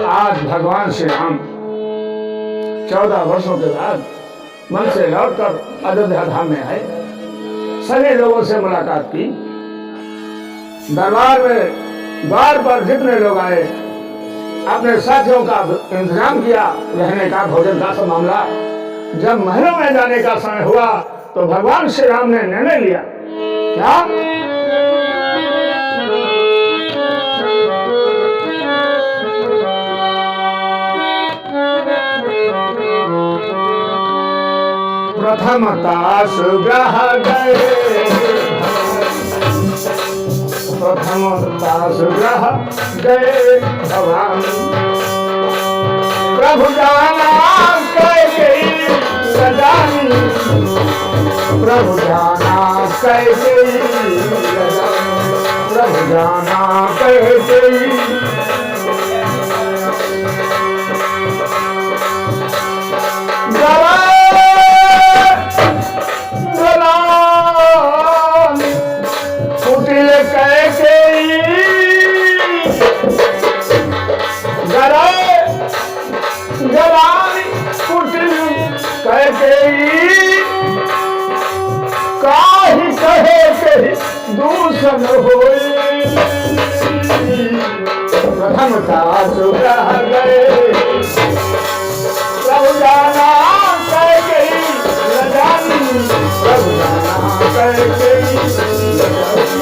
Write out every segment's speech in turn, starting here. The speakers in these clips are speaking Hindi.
आज भगवान श्री राम 14 वर्षों के बाद मन से लौटकर अयोध्या धाम में आए। सभी लोगों से मुलाकात की। दरबार में द्वार पर जितने लोग आए अपने साथियों का इंतजाम किया, रहने का, भोजन का सब मामला। जब महलों में जाने का समय हुआ तो भगवान श्री राम ने निर्णय लिया। क्या? प्रथमता सुग्रह गए, प्रथमता सुग्रह गए भगवान। प्रभु जाना कैकेयी सजानी, प्रभु जाना कैकेयी सजानी, प्रभु जाना कैकेयी। कुटिल कैकेयी गरानी, कुटिल कैकेयी काहि कहे कही दूषण होई। प्रथमता सुग्रह गए, प्रभु जाना कैकेयी सजानी, प्रभु जाना कैकेयी सजानी।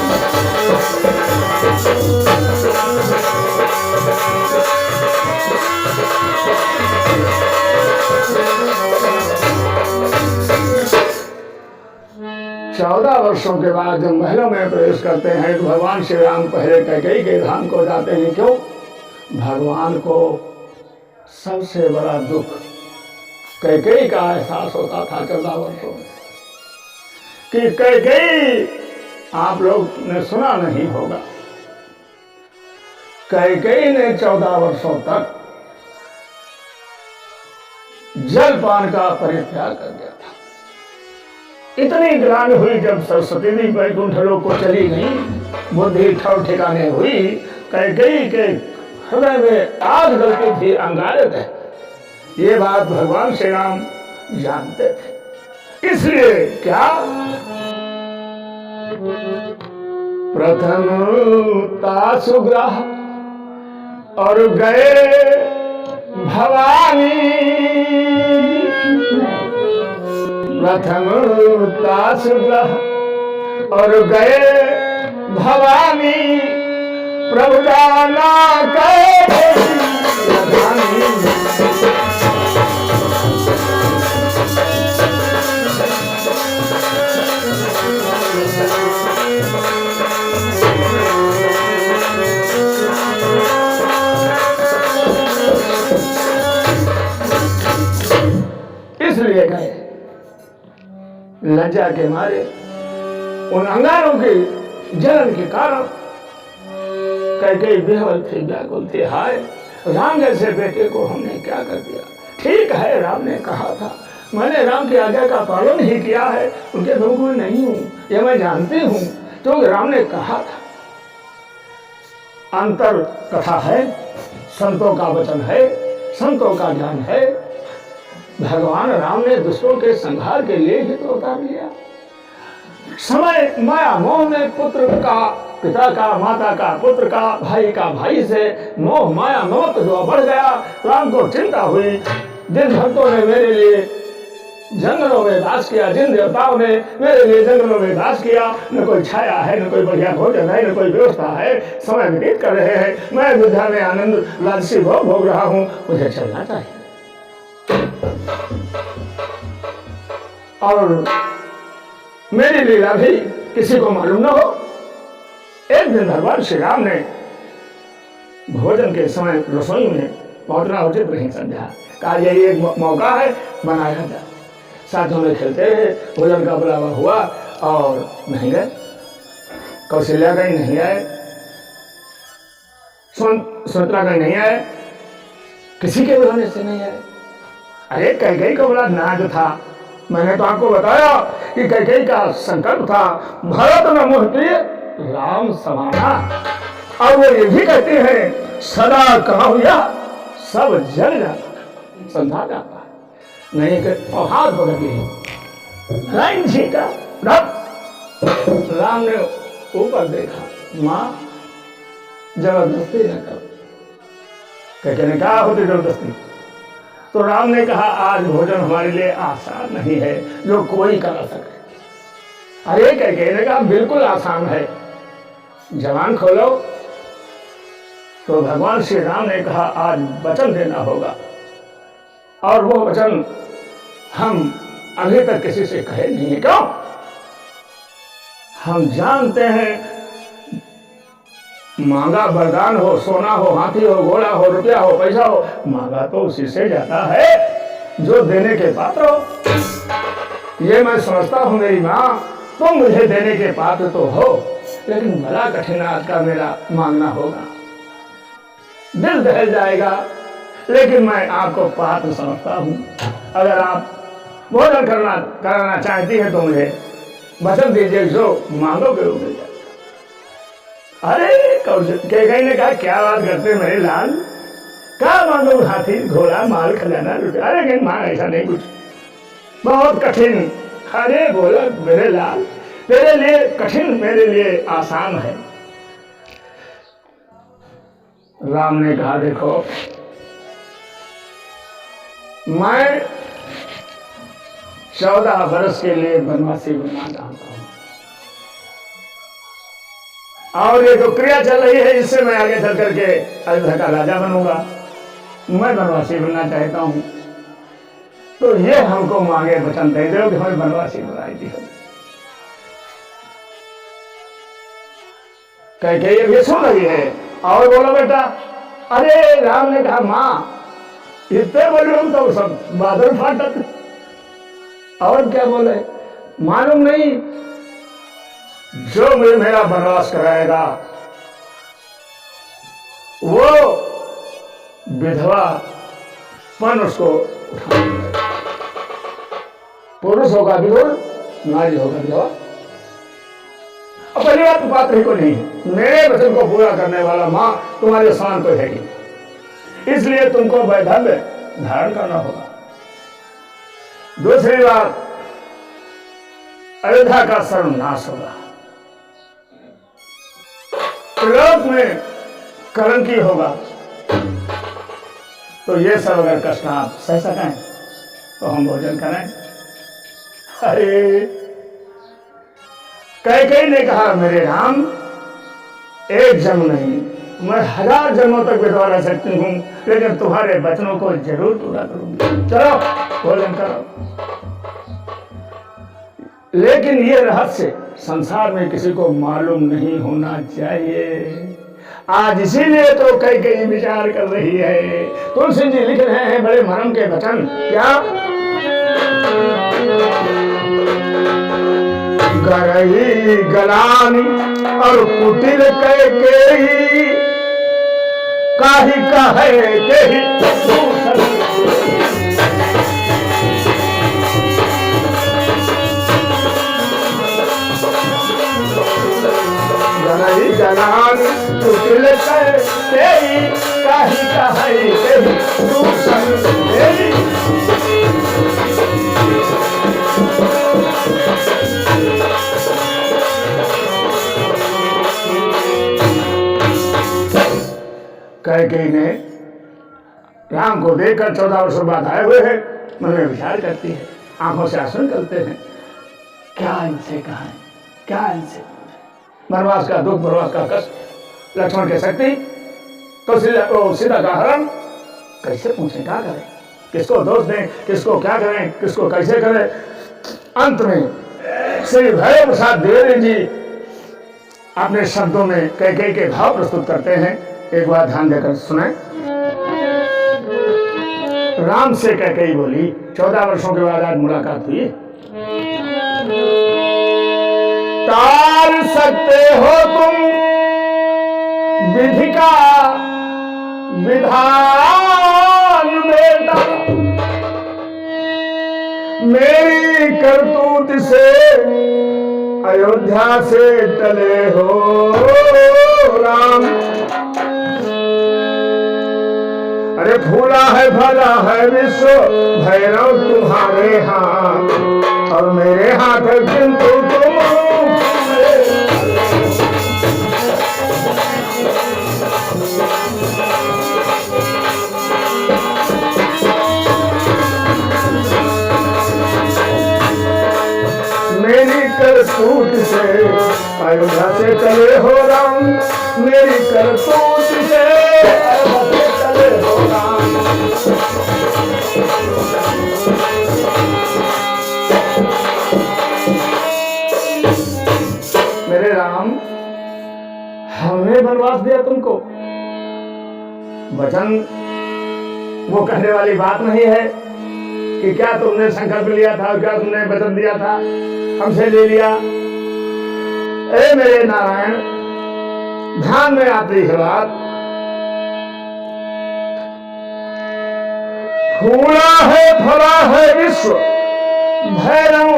14 वर्षों के बाद जब महलों में प्रवेश करते हैं तो भगवान श्री राम पहले कैकेयी के धाम को जाते हैं। क्यों? भगवान को सबसे बड़ा दुख कैकेयी का एहसास होता था 14 वर्षों में कि कैकेयी, आप लोग ने सुना नहीं होगा, कैकेयी ने 14 वर्षों तक जलपान का परित्याग कर दिया था। इतनी ग्लानि हुई जब सरस्वती देवी वैकुंठ लोक को चली गई, बुद्धि ठौर ठिकाने हुई, कैकेयी के हृदय में आग जलती थी, अंगारे थे। ये बात भगवान श्री राम जानते थे। इसलिए क्या? प्रथमता सुग्रह और गए भवानी, प्रथमता सुग्रह और गए भवानी। प्रभु जाना कैकेयी सजानी, इसलिए गए लज्जा के मारे, उन अंगारों के जलन के कारण कैकेयी बेहवल थी, व्याकुल थी। हाय राम जैसे बेटे को हमने क्या कर दिया। ठीक है, राम ने कहा था, मैंने राम की आज्ञा का पालन ही किया है, उनके धर्म में नहीं हूं, ये मैं जानती हूं, तो राम ने कहा था। अंतर कथा है, संतों का वचन है, संतों का ज्ञान है। भगवान राम ने दुष्टों के संहार के लिए ही तो उतार लिया। समय माया मोह में पुत्र का, पिता का, माता का, पुत्र का, भाई का, भाई से मोह माया मोह जो बढ़ गया। राम को चिंता हुई, जिन भक्तों ने मेरे लिए जंगलों में वास किया, जिन देवताओं ने मेरे लिए जंगलों में वास किया, न कोई छाया है, न कोई बढ़िया भोजन है, न कोई व्यवस्था है, समय व्यतीत कर रहे हैं। मैं अयोध्या में आनंद लालसी भोग भोग रहा हूं, मुझे चलना चाहिए। और मेरी लीला भी किसी को मालूम न हो। एक दिन भगवान श्री राम ने भोजन के समय रसोई में पहुंचना उचित नहीं समझा। कहा यही एक मौका है, बनाया जाए। साथियों में खेलते रहे, भोजन का बुलावा हुआ और नहीं गए। कौशल्या कहीं नहीं आए, सुमित्रा कहीं नहीं आए, किसी के बुलाने से नहीं आए। अरे कैकेयी का बड़ा नाज था। मैंने तो आपको बताया कि कैकेयी का संकल्प था, भरत न मोह प्रिय राम समाना। और वो ये भी कहते हैं, सदा कहूँ या सब जल जाता है, संसार जाता है। नहीं कि हाथ पकड़ लिए लाइन छीटा रब। राम ने ऊपर देखा, माँ जबरदस्ती न करो। कहने कहा होती जबरदस्ती? तो राम ने कहा आज भोजन हमारे लिए आसान नहीं है जो कोई करा सके। अरे कहने कहा बिल्कुल आसान है, जबान खोलो। तो भगवान श्री राम ने कहा आज वचन देना होगा, और वो वचन हम अभी तक किसी से कहे नहीं है। क्यों? हम जानते हैं मांगा वरदान हो, सोना हो, हाथी हो, घोड़ा हो, रुपया हो, पैसा हो, मांगा तो उसी से जाता है जो देने के पात्र हो। ये मैं समझता हूं मेरी माँ, तुम मुझे देने के पात्र तो हो, लेकिन बड़ा कठिन आज का मेरा मांगना होगा, दिल दहल जाएगा, लेकिन मैं आपको पात्र समझता हूं। अगर आप भोजन कराना चाहती है तो मुझे वचन दीजिए, जो मांगोगे वो मिल जाएगा। अरे कैकेयी ने कहा क्या बात करते मेरे लाल, क्या मांगो? हाथी, घोड़ा, माल, खजाना, रुपया? अरे लेकिन मां ऐसा नहीं कुछ, बहुत कठिन। अरे बोला मेरे लाल, तेरे लिए कठिन, मेरे लिए आसान है। राम ने कहा देखो, मैं 14 वर्ष के लिए वनवासी बनना चाहता हूं, और ये जो क्रिया चल रही है इससे मैं आगे चल करके अयोध्या का राजा बनूंगा। मैं वनवासी बनना चाहता हूं, तो ये हमको मांगे वचन दे दो कि हमें वनवासी बनाई दी। कैकेयी ये सुन रही है और बोलो बेटा। अरे राम ने कहा माँ इतने बोले हम तो सब बादल फाटत, और क्या बोले? मालूम नहीं, जो मुझे मेरा वनवास कराएगा वो विधवा पन उसको उठाएगा। पुरुष होगा विधुर, नारी होगा विधवा। अब पहली बात पात्र ही को नहीं है, मेरे वचन को पूरा करने वाला मां तुम्हारे समान कोई है नहीं, इसलिए तुमको वैधव्य धारण करना होगा। दूसरी बात, अयोध्या का सर्वनाश होगा, लोक में कलंकी होगा, तो ये सब अगर कष्ट आप सह सकें तो हम भोजन करें। अरे कैकेयी ने कहा मेरे राम, एक जन्म नहीं, मैं 1000 जन्मों तक विधवा रह सकती हूं, लेकिन तुम्हारे वचनों को जरूर पूरा करूंगी। चलो भोजन करो। लेकिन ये रहस्य संसार में किसी को मालूम नहीं होना चाहिए। आज इसीलिए तो कैकेयी विचार कर रही है। तुलसी जी लिख रहे हैं बड़े मरम के वचन, क्या? करही गलानी और कुटिल कैकेयी, काहि कहे केहि करही गलानी कुटिल कैकेयी, काहि कहे केहि दूषण तेरी। कैकेयी ने राम को देखकर 14 वर्षों बाद आए हुए हैं, मन में विचार करती है, आंखों से आंसू निकलते हैं। क्या इनसे कहा, क्या इनसे? वनवास का दुख, वनवास का कष्ट, लक्ष्मण के शक्ति, तो सीता का हरण, कैसे पूछे क्या करें, किसको दोष दें, किसको क्या करें, किसको कैसे करें। अंत में श्री भैरव प्रसाद द्विवेदी जी अपने शब्दों में कैकेयी के भाव प्रस्तुत करते हैं। एक बार ध्यान देकर सुने। राम से कैकेयी बोली, 14 वर्षों के बाद आज मुलाकात हुई। टाल सकते हो तुम विधि का विधान बेटा, मेरी करतूत से अयोध्या से टले हो राम। अरे फूला है भला है विश्व भैरव तुम्हारे हाथ और मेरे हाथ किंतु तुम मेरी करतूत से अयोध्या से चले हो राम, मेरी करतूत से अयोध्या से चले हो राम। मेरे राम, हमने बनवास दिया तुमको, वचन वो कहने वाली बात नहीं है कि क्या तुमने संकल्प लिया था, क्या तुमने वचन दिया था हमसे ले लिया। ए मेरे नारायण, ध्यान में आती है बात। फूला है फला है विश्व भैरव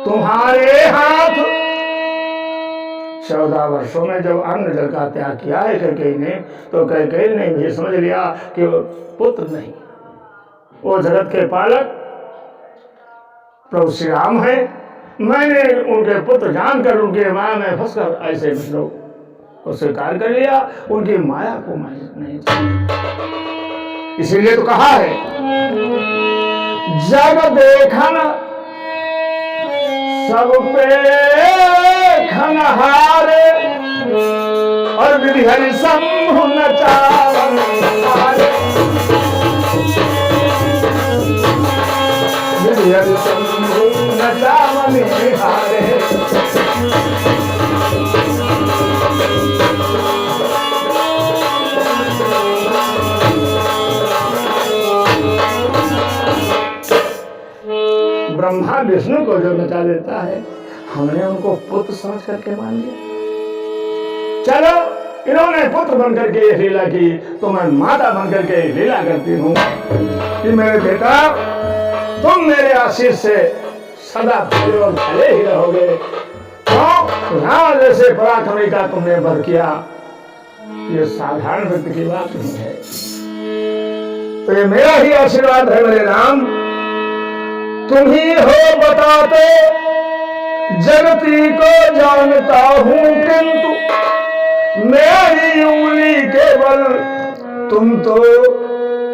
तुम्हारे हाथ। 14 वर्षों में जब अन्न जल का त्याग किया है कैकेयी ने, तो कैकेयी ने भी समझ लिया कि वो पुत्र नहीं, वो जगत के पालक प्रभु श्री राम है। मैंने उनके पुत्र जानकर उनके माया में फंसकर ऐसे को स्वीकार कर लिया, उनकी माया को मैं नहीं जानता। इसीलिए तो कहा है जग देखन सब पे खनहारे और विधि हरि शंभु नचावन हारे। विधि हरि शंभु नचावन हारे। ब्रह्मा विष्णु को जो नचा देता है, हमने उनको पुत्र समझ करके मान लिया। चलो, इन्होंने पुत्र बनकर के ये लीला की, तो मैं माता बनकर के लीला करती हूँ कि मेरे बेटा, तुम मेरे आशीष से सदा भले ही रहोगे। तो राम जैसे पराक्रमी का तुमने वध किया, ये साधारण व्यक्ति की बात नहीं है। तो ये मेरा ही आशीर्वाद है मेरे राम। तुम ही हो बताते, जगती को जानता हूं, किंतु मेरी उंगली के बल तुम तो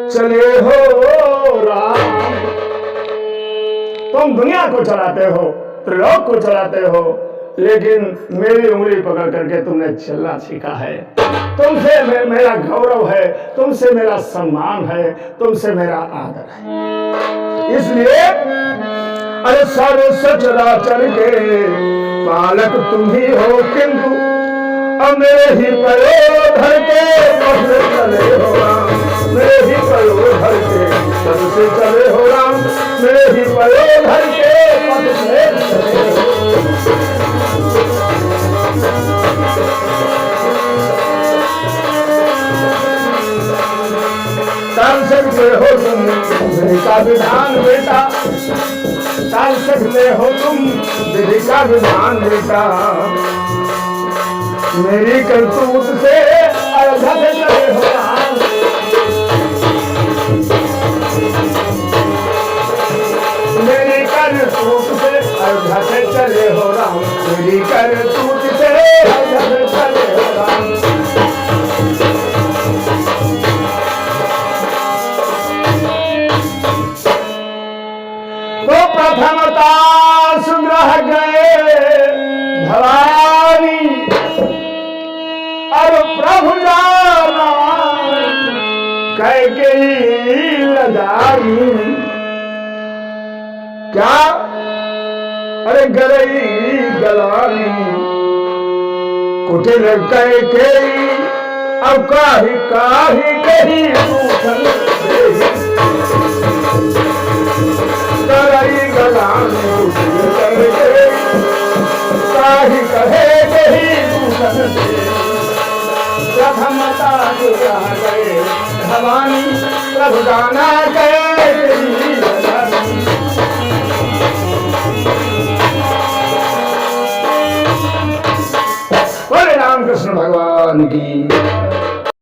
चले हो राम। तुम दुनिया को चलाते हो, त्रिलोक को चलाते हो, लेकिन मेरी उंगली पकड़ करके तुमने चलना सीखा है। तुमसे मेरा गौरव है, तुमसे मेरा सम्मान है, तुमसे मेरा आदर है। इसलिए अरे सर्व सचराचर के पालक तुम ही हो, किंतु अब मेरे ही पयोधर के पद से चले हो राम। मेरे ही पयोधर के पद से चले हो राम। मेरे ही पयोधर के पद से चले हो। सांसद में हो तुम विधि का विधान बेटा, सांसद में हो तुम विधि का विधान बेटा। मेरी करतूत से अयोध्या से चले हो राम। मेरी करतूत से अयोध्या से चले हो राम। मेरी करतूत से अयोध्या से चले हो राम। तो प्रथमता सुग्रह गए भवानी, और प्रभु जाना कैकेयी लगाई। क्या? अरे गरई गलानी कुटिल कैकेयी, अब काही काही कही पूछन गरई गलानी कुटिल कैकेयी, काही कहे कही पूछन प्रथमता गए भवानी, प्रभु जाना गए